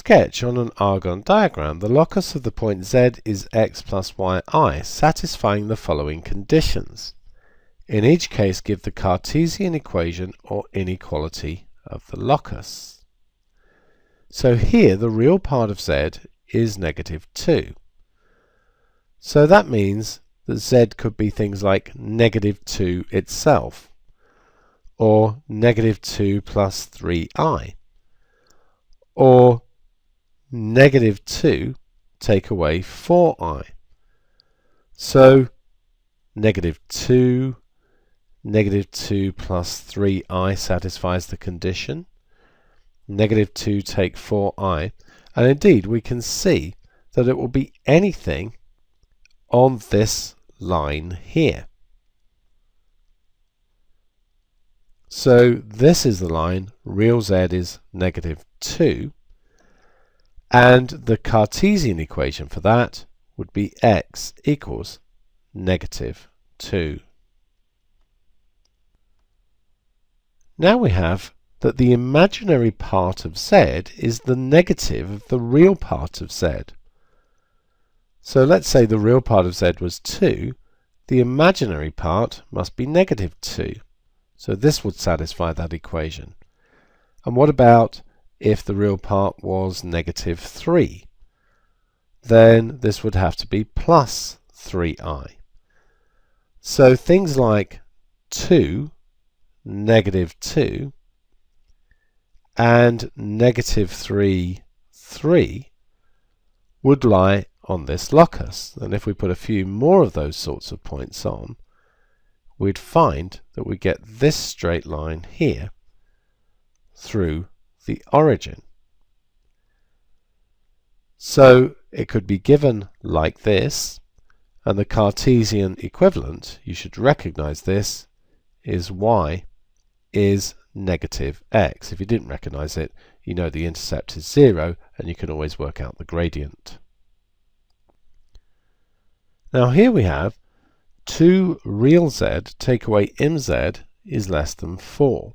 sketch on an argon diagram the locus of the point z is x plus yi, satisfying the following conditions. In each case, give the Cartesian equation or inequality of the locus. So here the real part of z is negative 2. So that means that z could be things like negative 2 itself, or negative 2 plus 3i, or negative 2 take away 4i. So negative 2, negative 2 plus 3i satisfies the condition. Negative 2 take 4i. And indeed we can see that it will be anything on this line here. So this is the line, real z is negative 2, and the Cartesian equation for that would be x equals negative 2. Now we have that the imaginary part of z is the negative of the real part of z. So let's say the real part of z was 2, the imaginary part must be negative 2. So this would satisfy that equation. And what about if the real part was negative 3? Then this would have to be plus 3i. So things like 2, negative 2, and negative 3, 3 would lie on this locus. And if we put a few more of those sorts of points on, we'd find that we get this straight line here through the origin. So it could be given like this, and the Cartesian equivalent, you should recognize this, is y is negative x. If you didn't recognize it, you know the intercept is 0, and you can always work out the gradient. Now here we have 2 real z take away mz is less than 4.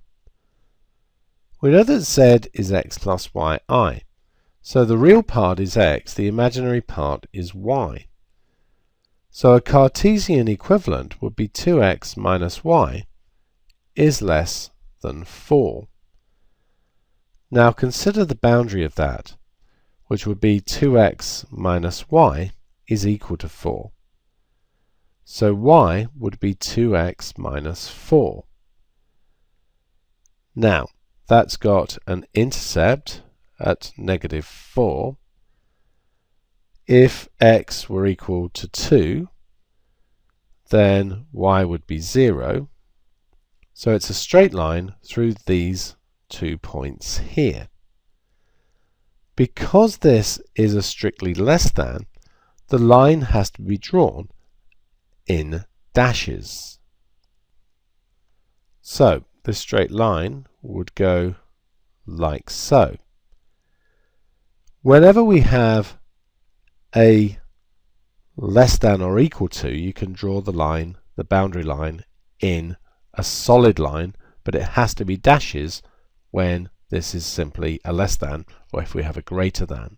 We know that z is x plus yi, so the real part is x, the imaginary part is y. So a Cartesian equivalent would be 2x minus y is less than 4. Now consider the boundary of that, which would be 2x minus y is equal to 4. So y would be 2x minus 4. Now, that's got an intercept at negative 4. If x were equal to 2, then y would be 0. So it's a straight line through these 2 points here. Because this is a strictly less than, the line has to be drawn in dashes. So this straight line would go like so. Whenever we have a less than or equal to, you can draw the line, the boundary line, in a solid line, but it has to be dashes when this is simply a less than, or if we have a greater than.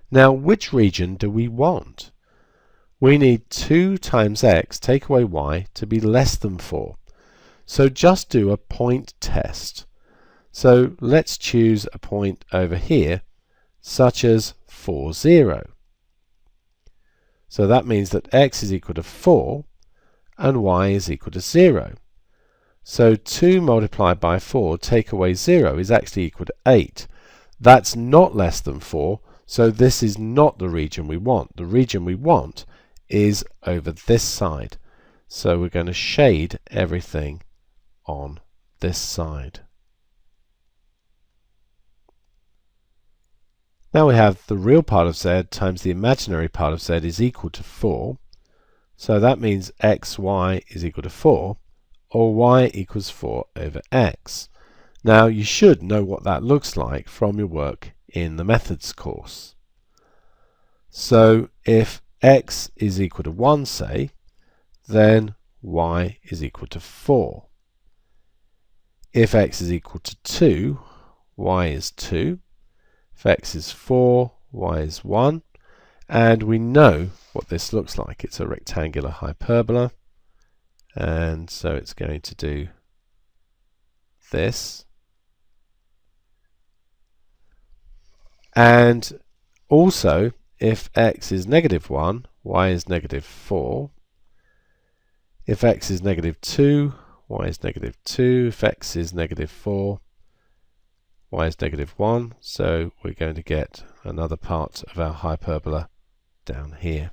Now, which region do we want? We need 2 times x take away y to be less than 4. So just do a point test. So let's choose a point over here, such as 4, 0. So that means that x is equal to 4 and y is equal to 0. So 2 multiplied by 4 take away 0 is actually equal to 8. That's not less than 4, so this is not the region we want. The region we want is over this side. So we're going to shade everything on this side. Now we have the real part of z times the imaginary part of z is equal to 4. So that means xy is equal to 4, or y equals 4 over x. Now you should know what that looks like from your work in the methods course. So if x is equal to 1, say, then y is equal to 4. If x is equal to 2, y is 2. If x is 4, y is 1. And we know what this looks like. It's a rectangular hyperbola. And so it's going to do this. And also, if x is negative 1, y is negative 4. If x is negative 2, y is negative 2. If x is negative 4, y is negative 1. So we're going to get another part of our hyperbola down here.